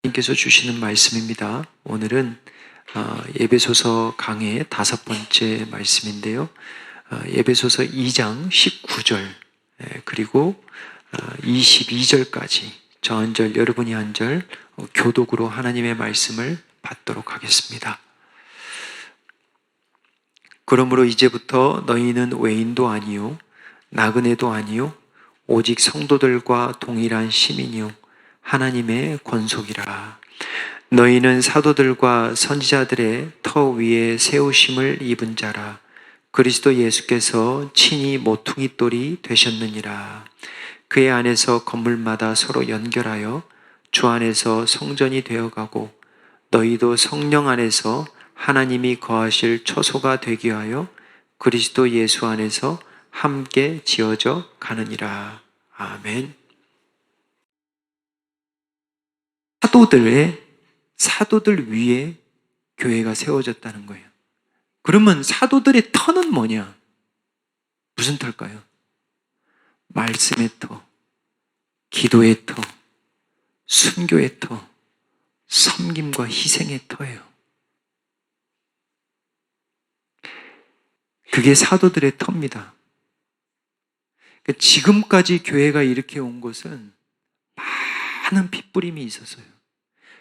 님께서 주시는 말씀입니다. 오늘은 에베소서 강의 5번째 말씀인데요. 에베소서 2장 19절 그리고 22절까지 저 한 절 여러분이 한 절 교독으로 하나님의 말씀을 받도록 하겠습니다. 그러므로 이제부터 너희는 외인도 아니요 나그네도 아니요 오직 성도들과 동일한 시민이요 하나님의 권속이라. 너희는 사도들과 선지자들의 터 위에 세우심을 입은 자라. 그리스도 예수께서 친히 모퉁이 돌이 되셨느니라. 그의 안에서 건물마다 서로 연결하여 주 안에서 성전이 되어가고 너희도 성령 안에서 하나님이 거하실 처소가 되게 하여 그리스도 예수 안에서 함께 지어져 가느니라. 아멘. 사도들 위에 교회가 세워졌다는 거예요. 그러면 사도들의 터는 뭐냐? 무슨 터일까요? 말씀의 터, 기도의 터, 순교의 터, 섬김과 희생의 터예요. 그게 사도들의 터입니다. 지금까지 교회가 이렇게 온 것은 많은 핏부림이 있었어요.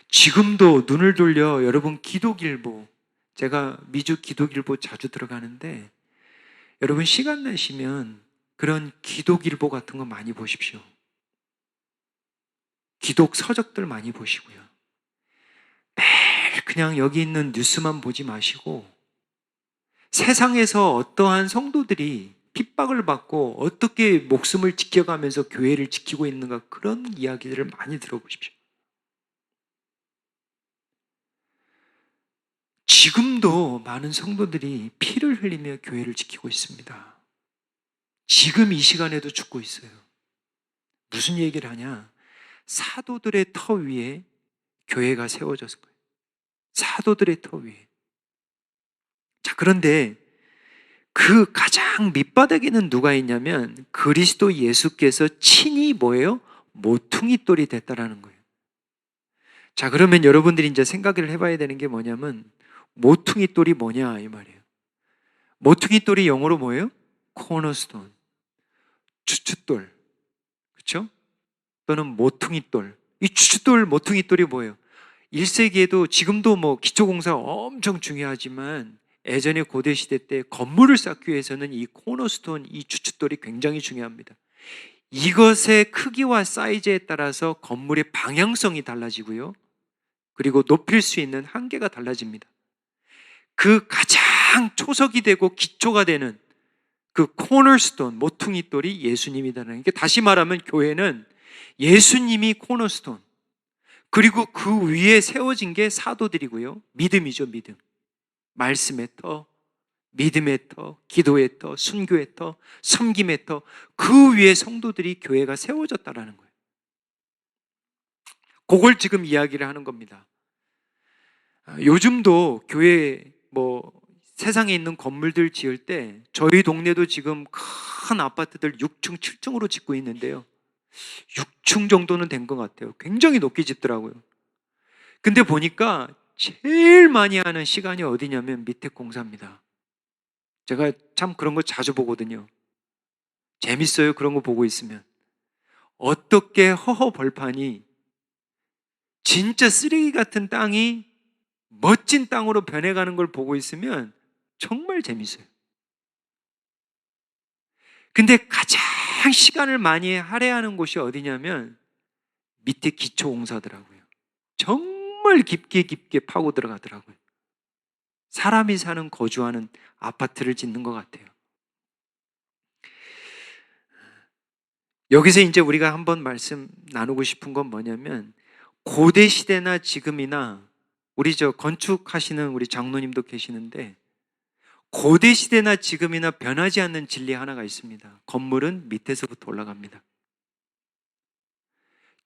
지금도 눈을 돌려 여러분 기독일보, 제가 미주 기독일보 자주 들어가는데 여러분 시간 나시면 그런 기독일보 같은 거 많이 보십시오. 기독 서적들 많이 보시고요. 매일 그냥 여기 있는 뉴스만 보지 마시고 세상에서 어떠한 성도들이 핍박을 받고 어떻게 목숨을 지켜가면서 교회를 지키고 있는가, 그런 이야기들을 많이 들어보십시오. 지금도 많은 성도들이 피를 흘리며 교회를 지키고 있습니다. 지금 이 시간에도 죽고 있어요. 무슨 얘기를 하냐? 사도들의 터 위에 교회가 세워졌을 거예요. 사도들의 터 위에. 자, 그런데 그 가장 밑바닥에는 누가 있냐면 그리스도 예수께서 친히 뭐예요? 모퉁이 돌이 됐다라는 거예요. 자, 그러면 여러분들이 이제 생각을 해봐야 되는 게 뭐냐면 모퉁이 돌이 뭐냐 이 말이에요. 모퉁이 돌이 영어로 뭐예요? 코너스톤, 주춧돌, 그렇죠? 또는 모퉁이 돌. 이 주춧돌, 모퉁이 돌이 뭐예요? 1세기에도 지금도 뭐 기초공사가 엄청 중요하지만 예전에 고대시대 때 건물을 쌓기 위해서는 이 코너스톤, 이 주춧돌이 굉장히 중요합니다. 이것의 크기와 사이즈에 따라서 건물의 방향성이 달라지고요. 그리고 높일 수 있는 한계가 달라집니다. 그 가장 초석이 되고 기초가 되는 그 코너스톤, 모퉁이 돌이 예수님이다라는 게, 다시 말하면 교회는 예수님이 코너스톤, 그리고 그 위에 세워진 게 사도들이고요. 믿음이죠, 믿음. 말씀의 터, 믿음의 터, 기도의 터, 순교의 터, 섬김의 터, 그 위에 성도들이 교회가 세워졌다라는 거예요. 그걸 지금 이야기를 하는 겁니다. 요즘도 교회 세상에 있는 건물들 지을 때 저희 동네도 지금 큰 아파트들 6층, 7층으로 짓고 있는데요. 6층 정도는 된 것 같아요. 굉장히 높게 짓더라고요. 근데 보니까 제일 많이 하는 시간이 어디냐면 밑에 공사입니다. 제가 참 그런 거 자주 보거든요. 재밌어요, 그런 거 보고 있으면. 어떻게 허허벌판이 진짜 쓰레기 같은 땅이 멋진 땅으로 변해가는 걸 보고 있으면 정말 재밌어요. 근데 가장 시간을 많이 할애하는 곳이 어디냐면 밑에 기초공사더라고요. 정말 깊게 파고 들어가더라고요. 사람이 사는, 거주하는 아파트를 짓는 것 같아요. 여기서 이제 우리가 한번 말씀 나누고 싶은 건 뭐냐면, 고대 시대나 지금이나 우리 건축하시는 우리 장로님도 계시는데, 고대 시대나 지금이나 변하지 않는 진리 하나가 있습니다. 건물은 밑에서부터 올라갑니다.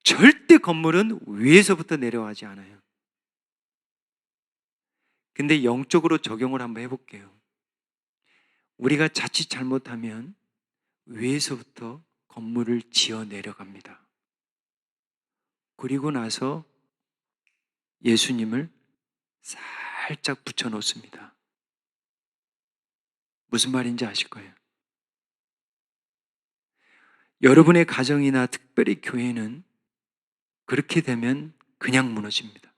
절대 건물은 위에서부터 내려가지 않아요. 근데 영적으로 적용을 한번 해볼게요. 우리가 자칫 잘못하면 위에서부터 건물을 지어 내려갑니다. 그리고 나서 예수님을 살짝 붙여 놓습니다. 무슨 말인지 아실 거예요. 여러분의 가정이나 특별히 교회는 그렇게 되면 그냥 무너집니다.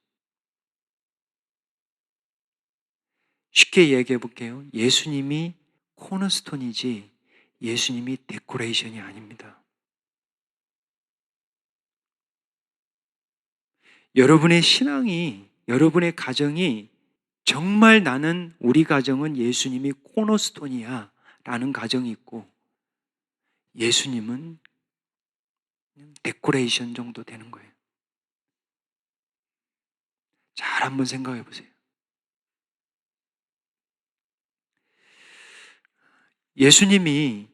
쉽게 얘기해 볼게요. 예수님이 코너스톤이지 예수님이 데코레이션이 아닙니다. 여러분의 신앙이, 여러분의 가정이 정말 나는 우리 가정은 예수님이 코너스톤이야 라는 가정이 있고 예수님은 데코레이션 정도 되는 거예요. 잘 한번 생각해 보세요. 예수님이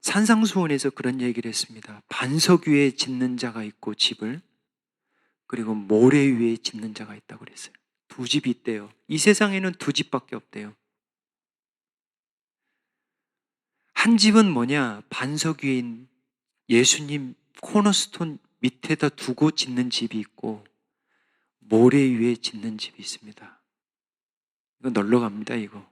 산상수훈에서 그런 얘기를 했습니다. 반석 위에 짓는 자가 있고 집을, 그리고 모래 위에 짓는 자가 있다고 그랬어요. 두 집이 있대요. 이 세상에는 두 집밖에 없대요. 한 집은 뭐냐? 반석 위인 예수님 코너스톤 밑에다 두고 짓는 집이 있고 모래 위에 짓는 집이 있습니다. 이거 놀러 갑니다, 이거.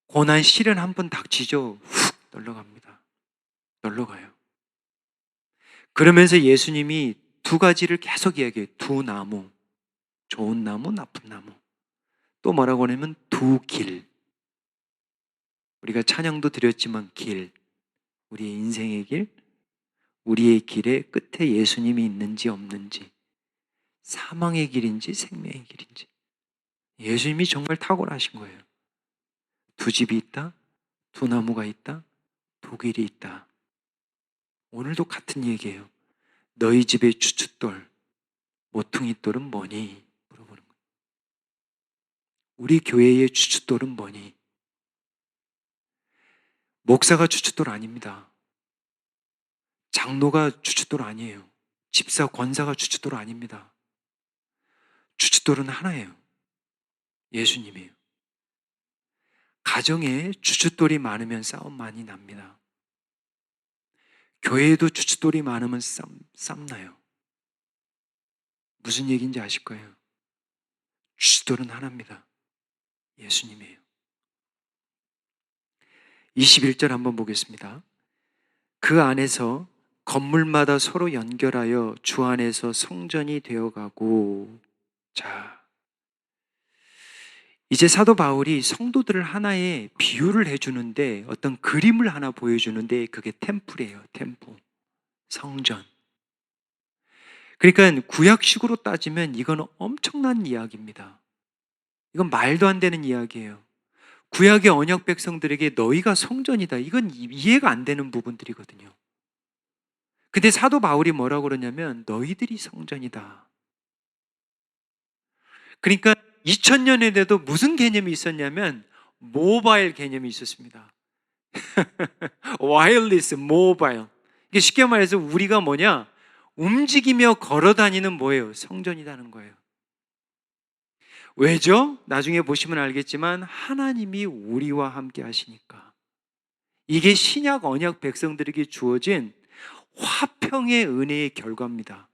고난 시련 한 번 닥치죠. 훅 놀러 갑니다. 놀러 가요. 그러면서 예수님이 두 가지를 계속 이야기해요. 두 나무. 좋은 나무, 나쁜 나무. 또 뭐라고 하냐면 두 길. 우리가 찬양도 드렸지만 길. 우리의 인생의 길. 우리의 길의 끝에 예수님이 있는지 없는지. 사망의 길인지 생명의 길인지. 예수님이 정말 탁월하신 거예요. 두 집이 있다. 두 나무가 있다. 두 길이 있다. 오늘도 같은 얘기예요. 너희 집의 주춧돌, 모퉁이돌은 뭐니? 물어보는 거예요. 우리 교회의 주춧돌은 뭐니? 목사가 주춧돌 아닙니다. 장로가 주춧돌 아니에요. 집사, 권사가 주춧돌 아닙니다. 주춧돌은 하나예요. 예수님이에요. 가정에 주춧돌이 많으면 싸움 많이 납니다. 교회에도 주춧돌이 많으면 싸움 나요. 무슨 얘기인지 아실 거예요. 주춧돌은 하나입니다. 예수님이에요. 21절 한번 보겠습니다. 그 안에서 건물마다 서로 연결하여 주 안에서 성전이 되어가고. 자, 이제 사도 바울이 성도들을 하나의 비유를 해주는데 어떤 그림을 하나 보여주는데 그게 템플이에요. 템플, 성전. 그러니까 구약식으로 따지면 이건 엄청난 이야기입니다. 이건 말도 안 되는 이야기예요. 구약의 언약 백성들에게 너희가 성전이다. 이건 이해가 안 되는 부분들이거든요. 근데 사도 바울이 뭐라고 그러냐면 너희들이 성전이다. 그러니까 2000년에도 무슨 개념이 있었냐면 모바일 개념이 있었습니다. 와이어리스, 모바일. 이게 쉽게 말해서 우리가 뭐냐? 움직이며 걸어 다니는 뭐예요? 성전이라는 거예요. 왜죠? 나중에 보시면 알겠지만 하나님이 우리와 함께 하시니까. 이게 신약 언약 백성들에게 주어진 화평의 은혜의 결과입니다.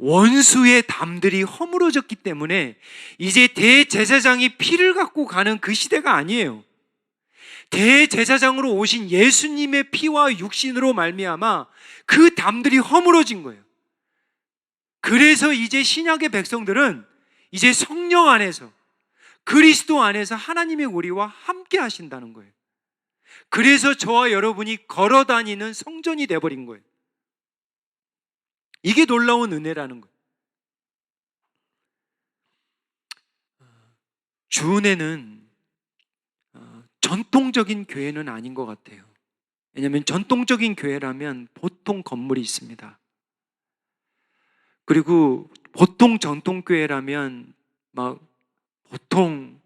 원수의 담들이 허물어졌기 때문에 이제 대제사장이 피를 갖고 가는 그 시대가 아니에요. 대제사장으로 오신 예수님의 피와 육신으로 말미암아 그 담들이 허물어진 거예요. 그래서 이제 신약의 백성들은 이제 성령 안에서 그리스도 안에서 하나님의 우리와 함께 하신다는 거예요. 그래서 저와 여러분이 걸어 다니는 성전이 되어버린 거예요. 이게 놀라운 은혜라는 거예요. 주은혜는 전통적인 교회는 아닌 것 같아요. 왜냐하면 전통적인 교회라면 보통 건물이 있습니다. 그리고 보통 전통교회라면 막 보통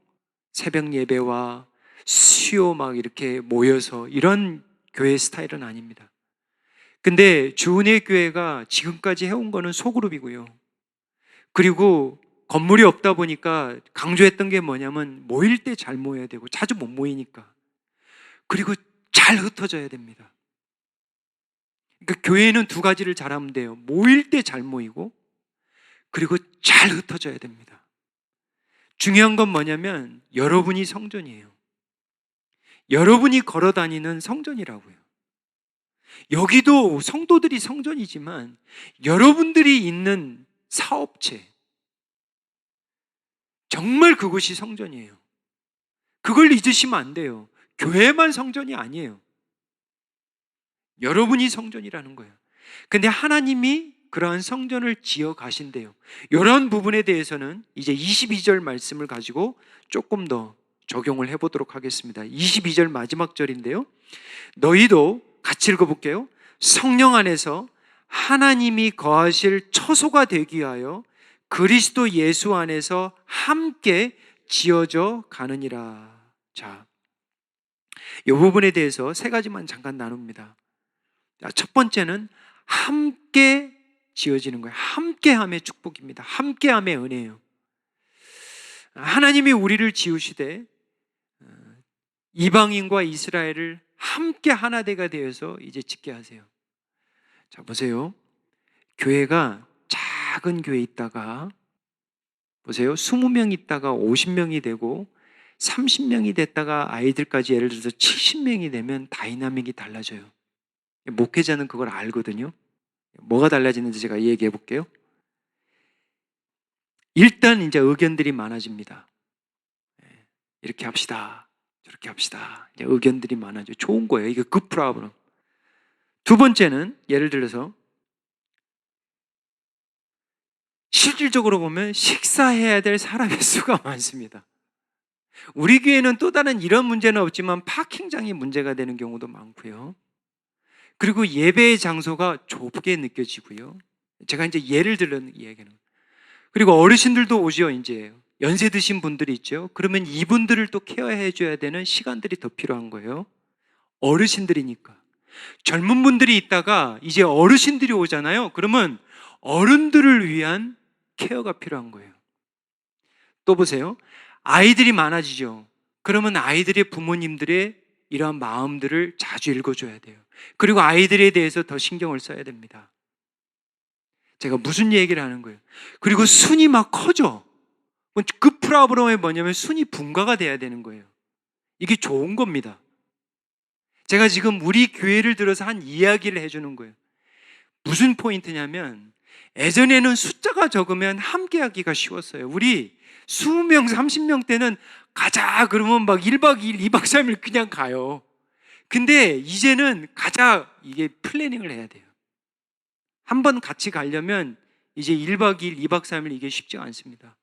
새벽 예배와 수요 막 이렇게 모여서 이런 교회 스타일은 아닙니다. 근데 주은혜 교회가 지금까지 해온 거는 소그룹이고요. 그리고 건물이 없다 보니까 강조했던 게 뭐냐면 모일 때 잘 모여야 되고 자주 못 모이니까. 그리고 잘 흩어져야 됩니다. 그러니까 교회는 두 가지를 잘하면 돼요. 모일 때 잘 모이고, 그리고 잘 흩어져야 됩니다. 중요한 건 뭐냐면 여러분이 성전이에요. 여러분이 걸어 다니는 성전이라고요. 여기도 성도들이 성전이지만 여러분들이 있는 사업체, 정말 그것이 성전이에요. 그걸 잊으시면 안 돼요. 교회만 성전이 아니에요. 여러분이 성전이라는 거예요. 근데 하나님이 그러한 성전을 지어 가신대요. 이런 부분에 대해서는 이제 22절 말씀을 가지고 조금 더 적용을 해보도록 하겠습니다. 22절 마지막 절인데요. 너희도 같이 읽어볼게요. 성령 안에서 하나님이 거하실 처소가 되기 위하여 그리스도 예수 안에서 함께 지어져 가느니라. 자, 이 부분에 대해서 세 가지만 잠깐 나눕니다. 첫 번째는 함께 지어지는 거예요. 함께함의 축복입니다. 함께함의 은혜예요. 하나님이 우리를 지으시되 이방인과 이스라엘을 함께 하나되가 되어서 이제 짓게 하세요. 자, 보세요. 교회가 작은 교회 있다가 보세요. 20명 있다가 50명이 되고 30명이 됐다가 아이들까지 예를 들어서 70명이 되면 다이나믹이 달라져요. 목회자는 그걸 알거든요. 뭐가 달라지는지 제가 얘기해 볼게요. 일단 이제 의견들이 많아집니다. 이렇게 합시다. 저렇게 합시다. 이제 의견들이 많아져요. 좋은 거예요. 이게 그 프로그램. 두 번째는 예를 들어서 실질적으로 보면 식사해야 될 사람의 수가 많습니다. 우리 교회는 또 다른 이런 문제는 없지만 파킹장이 문제가 되는 경우도 많고요. 그리고 예배의 장소가 좁게 느껴지고요. 제가 이제 예를 들는 이야기는. 그리고 어르신들도 오죠, 이제. 연세 드신 분들이 있죠. 그러면 이분들을 또 케어해 줘야 되는 시간들이 더 필요한 거예요. 어르신들이니까. 젊은 분들이 있다가 이제 어르신들이 오잖아요. 그러면 어른들을 위한 케어가 필요한 거예요. 또 보세요. 아이들이 많아지죠. 그러면 아이들의 부모님들의 이러한 마음들을 자주 읽어줘야 돼요. 그리고 아이들에 대해서 더 신경을 써야 됩니다. 제가 무슨 얘기를 하는 거예요? 그리고 순이 막 커져. 그 프로그램이 뭐냐면 순이 분가가 돼야 되는 거예요. 이게 좋은 겁니다. 제가 지금 우리 교회를 들어서 한 이야기를 해주는 거예요. 무슨 포인트냐면 예전에는 숫자가 적으면 함께하기가 쉬웠어요. 우리 20명, 30명 때는 가자 그러면 막 1박 2일, 2박 3일 그냥 가요. 근데 이제는 가자, 이게 플래닝을 해야 돼요. 한번 같이 가려면 이제 1박 2일, 2박 3일 이게 쉽지 않습니다.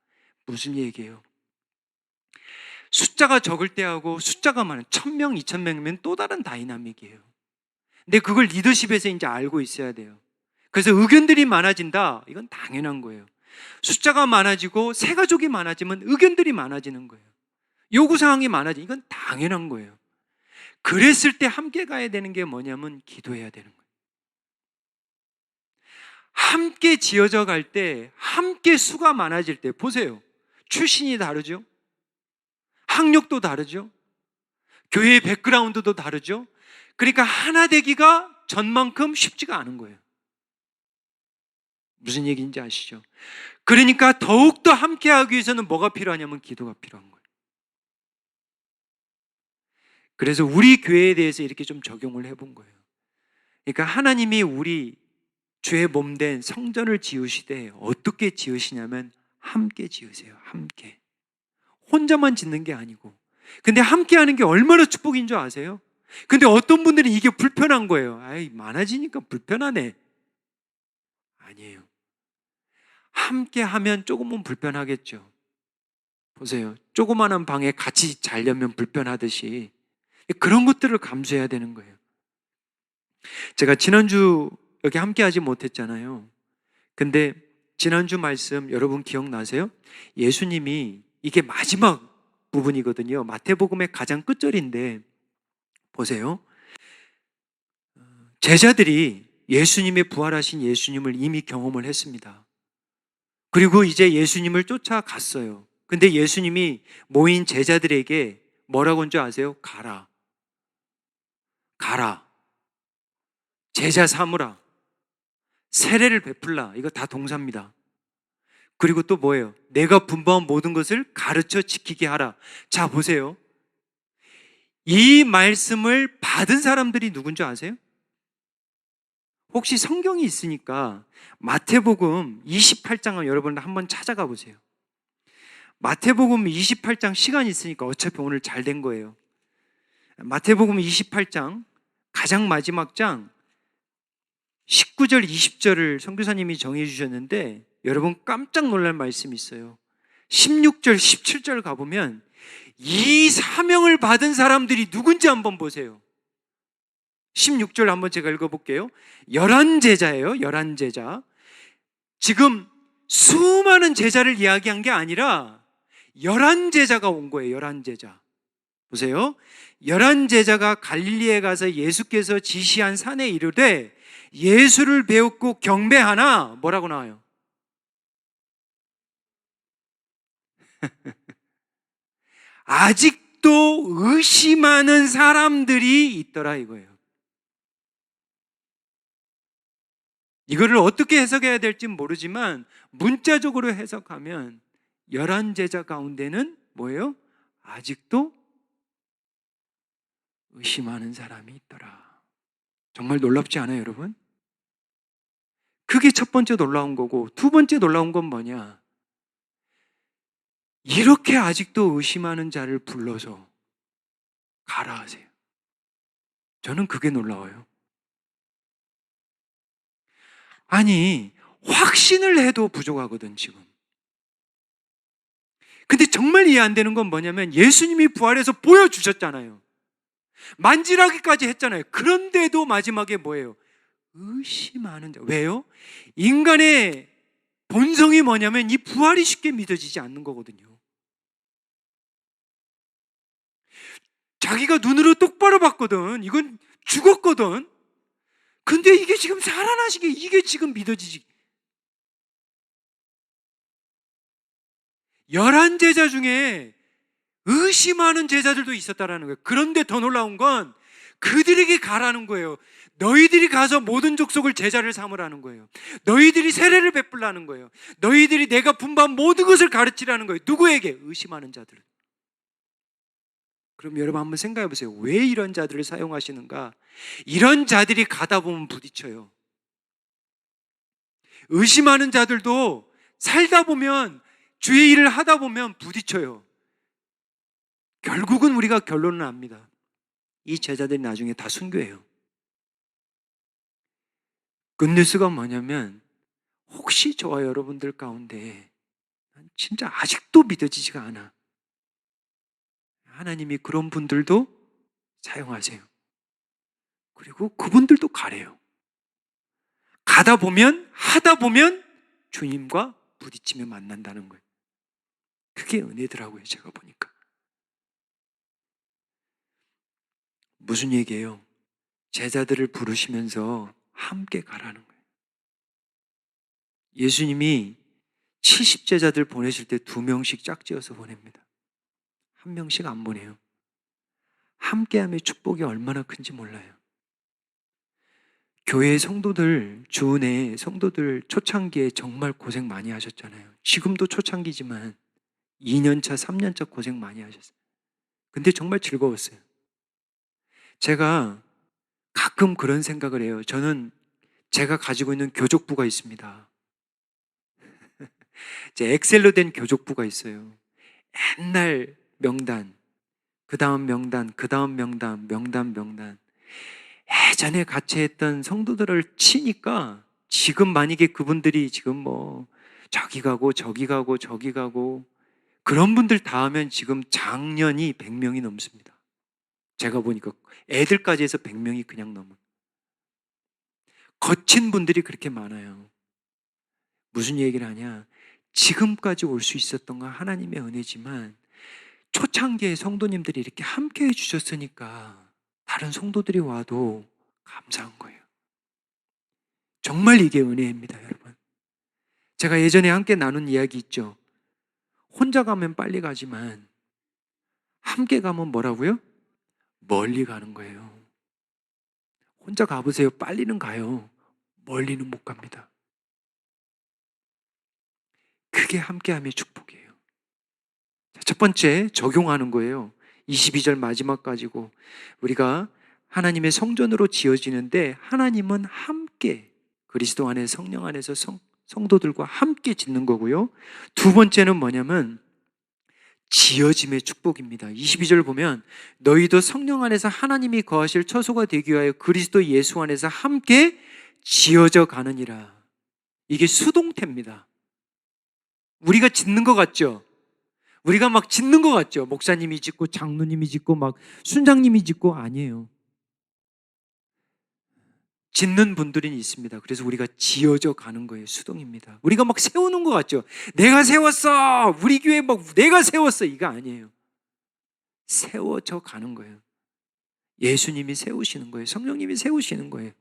무슨 얘기예요? 숫자가 적을 때하고 숫자가 많은 1000명, 2000명이면 또 다른 다이나믹이에요. 근데 그걸 리더십에서 이제 알고 있어야 돼요. 그래서 의견들이 많아진다. 이건 당연한 거예요. 숫자가 많아지고 새 가족이 많아지면 의견들이 많아지는 거예요. 요구사항이 많아지면 이건 당연한 거예요. 그랬을 때 함께 가야 되는 게 뭐냐면 기도해야 되는 거예요. 함께 지어져 갈 때, 함께 수가 많아질 때, 보세요. 출신이 다르죠? 학력도 다르죠? 교회의 백그라운드도 다르죠? 그러니까 하나 되기가 전만큼 쉽지가 않은 거예요. 무슨 얘기인지 아시죠? 그러니까 더욱더 함께 하기 위해서는 뭐가 필요하냐면 기도가 필요한 거예요. 그래서 우리 교회에 대해서 이렇게 좀 적용을 해본 거예요. 그러니까 하나님이 우리 주의 몸된 성전을 지으시되 어떻게 지으시냐면 함께 지으세요. 함께. 혼자만 짓는 게 아니고. 근데 함께 하는 게 얼마나 축복인 줄 아세요? 근데 어떤 분들은 이게 불편한 거예요. 아이, 많아지니까 불편하네. 아니에요. 함께 하면 조금은 불편하겠죠. 보세요. 조그마한 방에 같이 자려면 불편하듯이 그런 것들을 감수해야 되는 거예요. 제가 지난주 여기 함께 하지 못했잖아요. 근데 지난주 말씀 여러분 기억나세요? 예수님이 이게 마지막 부분이거든요. 마태복음의 가장 끝절인데 보세요. 제자들이 예수님의 부활하신 예수님을 이미 경험을 했습니다. 그리고 이제 예수님을 쫓아갔어요. 근데 예수님이 모인 제자들에게 뭐라고 한 줄 아세요? 가라. 가라. 제자 삼으라, 세례를 베풀라, 이거 다 동사입니다. 그리고 또 뭐예요? 내가 분부한 모든 것을 가르쳐 지키게 하라. 자, 보세요. 이 말씀을 받은 사람들이 누군지 아세요? 혹시 성경이 있으니까 마태복음 28장을 여러분 한번 찾아가 보세요. 마태복음 28장 시간이 있으니까 어차피 오늘 잘 된 거예요. 마태복음 28장 가장 마지막 장 19절 20절을 선교사님이 정해 주셨는데 여러분 깜짝 놀랄 말씀이 있어요. 16절 17절 가보면 이 사명을 받은 사람들이 누군지 한번 보세요. 16절 한번 제가 읽어볼게요. 11제자예요. 11제자. 지금 수많은 제자를 이야기한 게 아니라 11제자가 온 거예요. 11제자. 보세요. 11제자가 갈릴리에 가서 예수께서 지시한 산에 이르되 예수를 배웠고 경배하나 뭐라고 나와요? 아직도 의심하는 사람들이 있더라 이거예요. 이거를 어떻게 해석해야 될지 모르지만 문자적으로 해석하면 11제자 가운데는 뭐예요? 아직도 의심하는 사람이 있더라. 정말 놀랍지 않아요, 여러분? 그게 첫 번째 놀라운 거고 두 번째 놀라운 건 뭐냐? 이렇게 아직도 의심하는 자를 불러서 가라 하세요. 저는 그게 놀라워요. 아니, 확신을 해도 부족하거든, 지금. 근데 정말 이해 안 되는 건 뭐냐면 예수님이 부활해서 보여주셨잖아요. 만지라기까지 했잖아요. 그런데도 마지막에 뭐예요? 의심하는 자. 왜요? 인간의 본성이 뭐냐면 이 부활이 쉽게 믿어지지 않는 거거든요. 자기가 눈으로 똑바로 봤거든. 이건 죽었거든. 근데 이게 지금 살아나시게 이게 지금 믿어지지. 11제자 중에 의심하는 제자들도 있었다라는 거예요. 그런데 더 놀라운 건 그들에게 가라는 거예요. 너희들이 가서 모든 족속을 제자를 삼으라는 거예요. 너희들이 세례를 베풀라는 거예요. 너희들이 내가 분부한 모든 것을 가르치라는 거예요. 누구에게? 의심하는 자들. 그럼 여러분 한번 생각해 보세요. 왜 이런 자들을 사용하시는가? 이런 자들이 가다 보면 부딪혀요. 의심하는 자들도 살다 보면 주의 일을 하다 보면 부딪혀요. 결국은 우리가 결론을 압니다. 이 제자들이 나중에 다 순교해요. 굿뉴스가 뭐냐면 혹시 저와 여러분들 가운데 진짜 아직도 믿어지지가 않아. 하나님이 그런 분들도 사용하세요. 그리고 그분들도 가래요. 가다 보면 하다 보면 주님과 부딪히며 만난다는 거예요. 그게 은혜더라고요. 제가 보니까. 무슨 얘기예요? 제자들을 부르시면서 함께 가라는 거예요. 예수님이 70제자들 보내실 때 2명씩 짝지어서 보냅니다. 1명씩 안 보내요. 함께함의 축복이 얼마나 큰지 몰라요. 교회 성도들, 주은혜 성도들 초창기에 정말 고생 많이 하셨잖아요. 지금도 초창기지만 2년차, 3년차 고생 많이 하셨어요. 근데 정말 즐거웠어요. 제가 가끔 그런 생각을 해요. 저는 제가 가지고 있는 교족부가 있습니다. 제 엑셀로 된 교족부가 있어요. 옛날 명단, 그 다음 명단, 그 다음 명단, 명단. 예전에 같이 했던 성도들을 치니까 지금 만약에 그분들이 지금 뭐 저기 가고 저기 가고 저기 가고 그런 분들 다 하면 지금 장년이 100명이 넘습니다. 제가 보니까 애들까지 해서 100명이 그냥 넘어요. 거친 분들이 그렇게 많아요. 무슨 얘기를 하냐? 지금까지 올 수 있었던 건 하나님의 은혜지만 초창기에 성도님들이 이렇게 함께 해주셨으니까 다른 성도들이 와도 감사한 거예요. 정말 이게 은혜입니다, 여러분. 제가 예전에 함께 나눈 이야기 있죠. 혼자 가면 빨리 가지만 함께 가면 뭐라고요? 멀리 가는 거예요. 혼자 가보세요. 빨리는 가요. 멀리는 못 갑니다. 그게 함께함의 축복이에요. 첫 번째, 적용하는 거예요. 22절 마지막 가지고 우리가 하나님의 성전으로 지어지는데 하나님은 함께 그리스도 안에 성령 안에서 성도들과 함께 짓는 거고요. 두 번째는 뭐냐면 지어짐의 축복입니다. 22절 보면 너희도 성령 안에서 하나님이 거하실 처소가 되기 위하여 그리스도 예수 안에서 함께 지어져 가느니라. 이게 수동태입니다. 우리가 짓는 것 같죠? 우리가 막 짓는 것 같죠? 목사님이 짓고 장로님이 짓고 막 순장님이 짓고 아니에요. 짓는 분들이 있습니다. 그래서 우리가 지어져 가는 거예요. 수동입니다. 우리가 막 세우는 것 같죠? 내가 세웠어! 우리 교회 막 내가 세웠어! 이거 아니에요. 세워져 가는 거예요. 예수님이 세우시는 거예요. 성령님이 세우시는 거예요.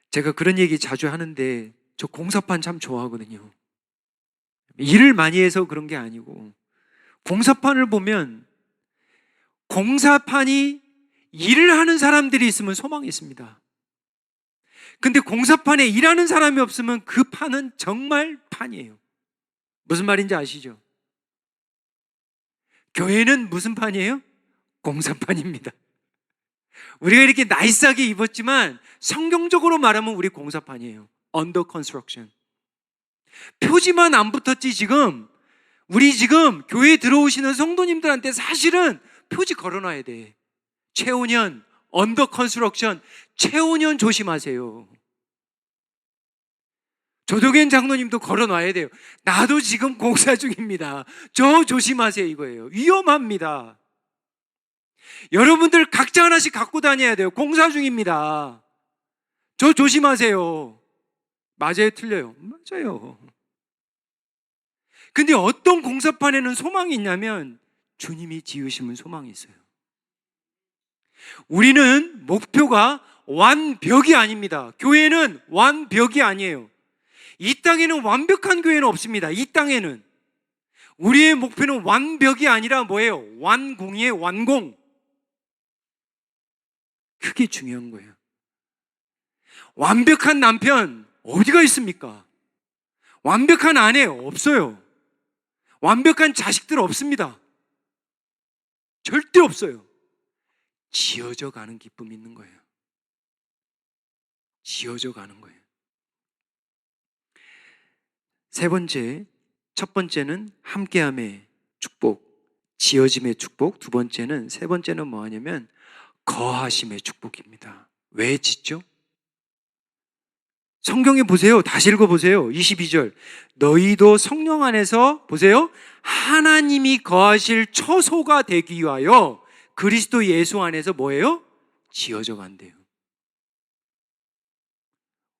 제가 그런 얘기 자주 하는데 저 공사판 참 좋아하거든요. 일을 많이 해서 그런 게 아니고 공사판을 보면 공사판이 일을 하는 사람들이 있으면 소망이 있습니다. 근데 공사판에 일하는 사람이 없으면 그 판은 정말 판이에요. 무슨 말인지 아시죠? 교회는 무슨 판이에요? 공사판입니다. 우리가 이렇게 나이스하게 입었지만 성경적으로 말하면 우리 공사판이에요. Under construction. 표지만 안 붙었지 지금 우리 지금 교회에 들어오시는 성도님들한테 사실은 표지 걸어놔야 돼. 최훈현 언더 컨스트럭션. 최훈현 조심하세요. 조동현 장로님도 걸어놔야 돼요. 나도 지금 공사 중입니다. 저 조심하세요 이거예요. 위험합니다. 여러분들 각자 하나씩 갖고 다녀야 돼요. 공사 중입니다. 저 조심하세요. 맞아요 틀려요? 맞아요. 근데 어떤 공사판에는 소망이 있냐면 주님이 지으시면 소망이 있어요. 우리는 목표가 완벽이 아닙니다. 교회는 완벽이 아니에요. 이 땅에는 완벽한 교회는 없습니다. 이 땅에는 우리의 목표는 완벽이 아니라 뭐예요? 완공이에요. 완공. 그게 중요한 거예요. 완벽한 남편 어디가 있습니까? 완벽한 아내 없어요. 완벽한 자식들 없습니다. 절대 없어요. 지어져 가는 기쁨이 있는 거예요. 지어져 가는 거예요. 세 번째, 첫 번째는 함께함의 축복, 지어짐의 축복. 두 번째는, 세 번째는 뭐 하냐면 거하심의 축복입니다. 왜 짓죠? 성경에 보세요. 다시 읽어보세요. 22절. 너희도 성령 안에서 보세요. 하나님이 거하실 처소가 되기 위하여 그리스도 예수 안에서 뭐예요? 지어져 간대요.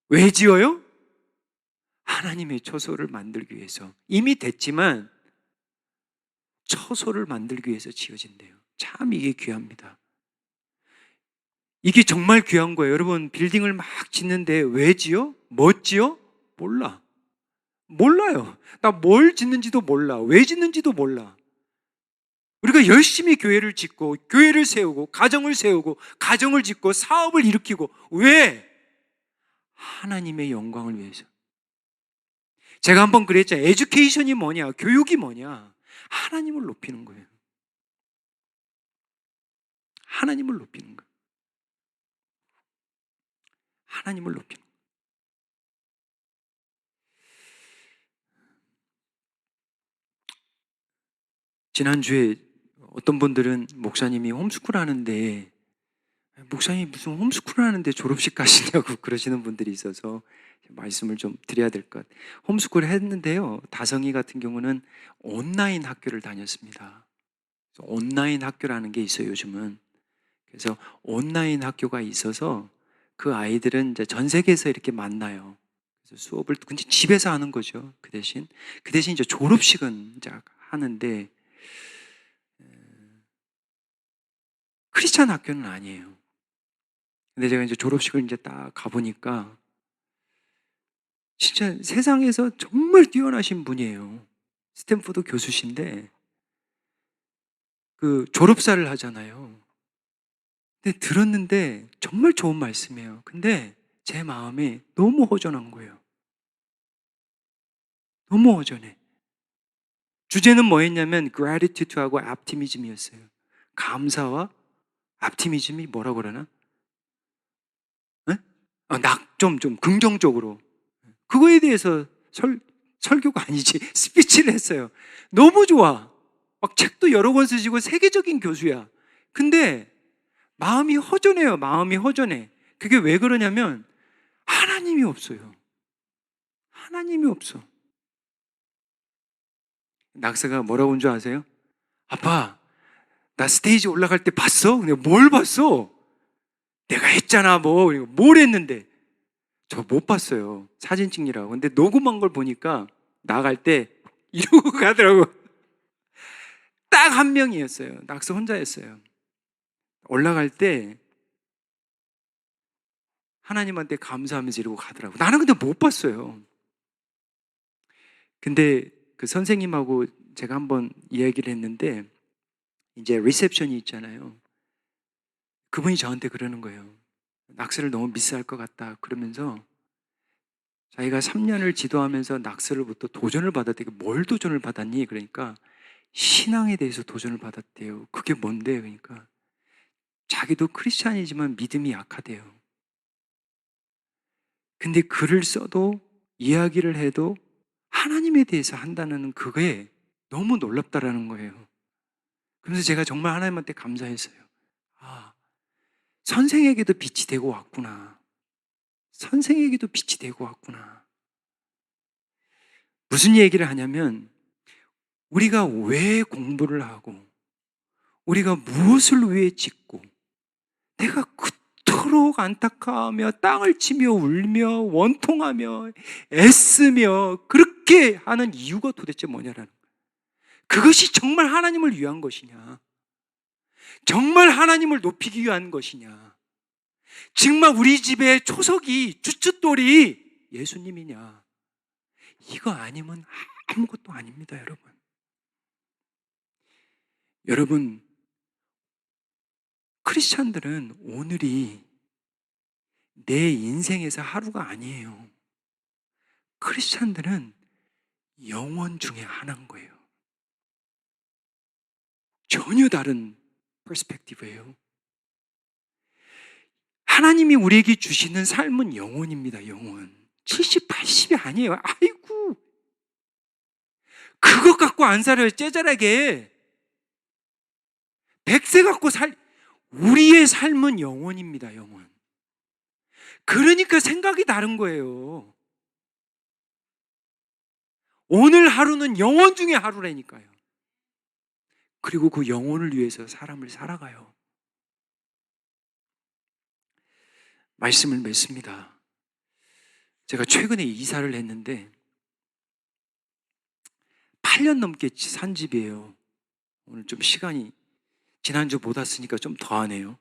왜 지어요? 하나님의 처소를 만들기 위해서. 이미 됐지만 처소를 만들기 위해서 지어진대요. 참 이게 귀합니다. 이게 정말 귀한 거예요. 여러분 빌딩을 막 짓는데 왜 지어? 뭐 지어? 몰라요. 나 뭘 짓는지도 몰라. 왜 짓는지도 몰라. 우리가 열심히 교회를 짓고 교회를 세우고 가정을 세우고 가정을 짓고 사업을 일으키고 왜? 하나님의 영광을 위해서. 제가 한번 그랬죠. 에듀케이션이 뭐냐? 교육이 뭐냐? 하나님을 높이는 거예요. 하나님을 높이는 거예요. 하나님을 높이는 거예요. 지난주에 어떤 분들은 목사님이 홈스쿨 하는데 목사님이 무슨 홈스쿨 하는데 졸업식 가시냐고 그러시는 분들이 있어서 말씀을 좀 드려야 될 것 같아요. 홈스쿨 했는데요. 다성이 같은 경우는 온라인 학교를 다녔습니다. 온라인 학교라는 게 있어요, 요즘은. 그래서 온라인 학교가 있어서 그 아이들은 이제 전 세계에서 이렇게 만나요. 그래서 수업을 근데 집에서 하는 거죠. 그 대신 이제 졸업식은 이제 하는데 크리스찬 학교는 아니에요. 근데 제가 이제 졸업식을 이제 딱 가보니까 진짜 세상에서 정말 뛰어나신 분이에요. 스탠포드 교수신데 그 졸업사를 하잖아요. 근데 들었는데 정말 좋은 말씀이에요. 근데 제 마음이 너무 허전한 거예요. 너무 허전해. 주제는 뭐였냐면 gratitude하고 optimism이었어요. 감사와 optimism이 뭐라고 그러나? 예? 좀 긍정적으로. 그거에 대해서 설교가 아니지. 스피치를 했어요. 너무 좋아. 막 책도 여러 권 쓰시고 세계적인 교수야. 근데 마음이 허전해요. 마음이 허전해. 그게 왜 그러냐면 하나님이 없어요. 하나님이 없어. 낙사가 뭐라고 한 줄 아세요? 아빠, 나 스테이지 올라갈 때 봤어? 내가 뭘 봤어? 내가 했잖아, 뭐. 뭘 했는데? 저 못 봤어요. 사진 찍느라고. 근데 녹음한 걸 보니까 나갈 때 이러고 가더라고. 딱 한 명이었어요. 낙서 혼자였어요. 올라갈 때 하나님한테 감사하면서 이러고 가더라고. 나는 근데 못 봤어요. 근데 그 선생님하고 제가 한번 이야기를 했는데 이제 리셉션이 있잖아요. 그분이 저한테 그러는 거예요. 낙서를 너무 미스할 것 같다. 그러면서 자기가 3년을 지도하면서 낙서를부터 도전을 받았대요. 뭘 도전을 받았니? 그러니까 신앙에 대해서 도전을 받았대요. 그게 뭔데? 그러니까 자기도 크리스찬이지만 믿음이 약하대요. 근데 글을 써도 이야기를 해도 하나님에 대해서 한다는 그게 너무 놀랍다라는 거예요. 그래서 제가 정말 하나님한테 감사했어요. 아, 선생에게도 빛이 되고 왔구나. 선생에게도 빛이 되고 왔구나. 무슨 얘기를 하냐면 우리가 왜 공부를 하고 우리가 무엇을 위해 짓고 내가 그토록 안타까워하며 땅을 치며 울며 원통하며 애쓰며 그렇게 하는 이유가 도대체 뭐냐라는 거예요. 그것이 정말 하나님을 위한 것이냐? 정말 하나님을 높이기 위한 것이냐? 정말 우리 집의 초석이 주춧돌이 예수님이냐? 이거 아니면 아무것도 아닙니다, 여러분. 여러분, 크리스찬들은 오늘이 내 인생에서 하루가 아니에요. 크리스찬들은 영원 중에 하나인 거예요. 전혀 다른 퍼스펙티브예요. 하나님이 우리에게 주시는 삶은 영원입니다, 영원. 70, 80이 아니에요. 아이고. 그것 갖고 안 살아요, 째잘하게. 100세 갖고 우리의 삶은 영원입니다, 영원. 그러니까 생각이 다른 거예요. 오늘 하루는 영원 중에 하루라니까요. 그리고 그 영혼을 위해서 사람을 살아가요. 말씀을 맺습니다. 제가 최근에 이사를 했는데 8년 넘게 산 집이에요. 오늘 좀 시간이 지난주 못 왔으니까 좀 더하네요.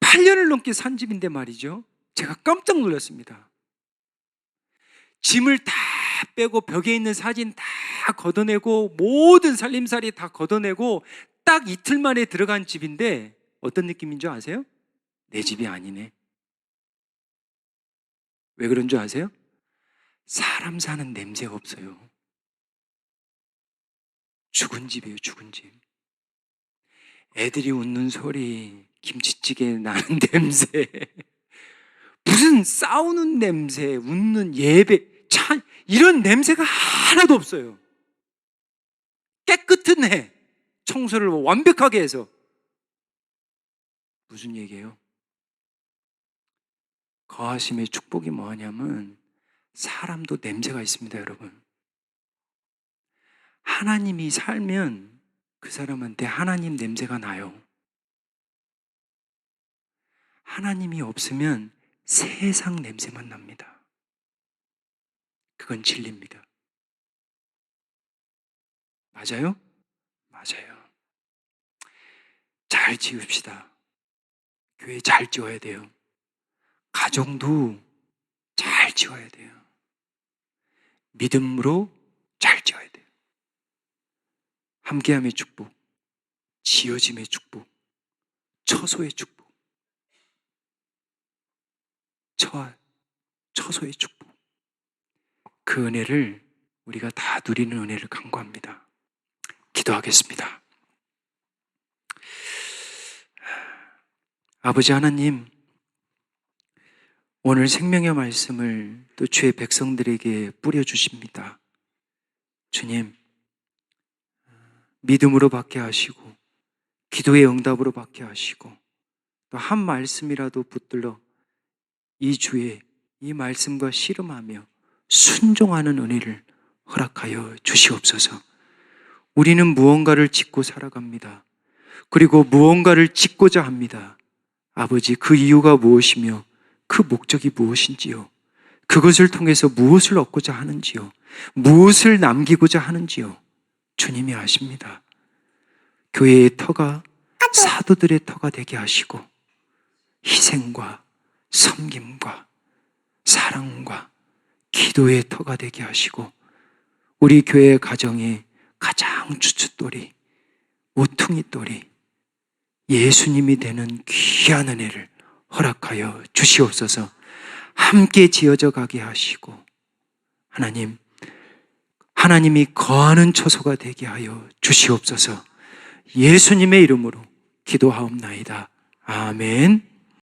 8년을 넘게 산 집인데 말이죠. 제가 깜짝 놀랐습니다. 짐을 다 빼고 벽에 있는 사진 다 걷어내고 모든 살림살이 다 걷어내고 딱 이틀 만에 들어간 집인데 어떤 느낌인 줄 아세요? 내 집이 아니네. 왜 그런 줄 아세요? 사람 사는 냄새가 없어요. 죽은 집이에요, 죽은 집. 애들이 웃는 소리, 김치찌개 나는 냄새, 무슨 싸우는 냄새, 웃는 예배, 이런 냄새가 하나도 없어요. 깨끗은 해. 청소를 완벽하게 해서. 무슨 얘기예요? 거하심의 축복이 뭐냐면 사람도 냄새가 있습니다, 여러분. 하나님이 살면 그 사람한테 하나님 냄새가 나요. 하나님이 없으면 세상 냄새만 납니다. 그건 진리입니다. 맞아요? 맞아요. 잘 지읍시다. 교회 잘 지어야 돼요. 가정도 잘 지어야 돼요. 믿음으로 잘 지어야 돼요. 함께함의 축복. 지어짐의 축복, 처소의 축복, 처소의 축복. 그 은혜를 우리가 다 누리는 은혜를 간구합니다. 기도하겠습니다. 아버지 하나님, 오늘 생명의 말씀을 또 주의 백성들에게 뿌려주십니다. 주님, 믿음으로 받게 하시고 기도의 응답으로 받게 하시고 또 한 말씀이라도 붙들러 이 주에 이 말씀과 씨름하며 순종하는 은혜를 허락하여 주시옵소서. 우리는 무언가를 짓고 살아갑니다. 그리고 무언가를 짓고자 합니다. 아버지, 그 이유가 무엇이며 그 목적이 무엇인지요? 그것을 통해서 무엇을 얻고자 하는지요? 무엇을 남기고자 하는지요? 주님이 아십니다. 교회의 터가 사도들의 터가 되게 하시고 희생과 섬김과 사랑과 기도의 터가 되게 하시고 우리 교회 가정의 가장 주춧돌이, 모퉁이돌이 예수님이 되는 귀한 은혜를 허락하여 주시옵소서. 함께 지어져 가게 하시고 하나님이 거하는 처소가 되게 하여 주시옵소서. 예수님의 이름으로 기도하옵나이다. 아멘.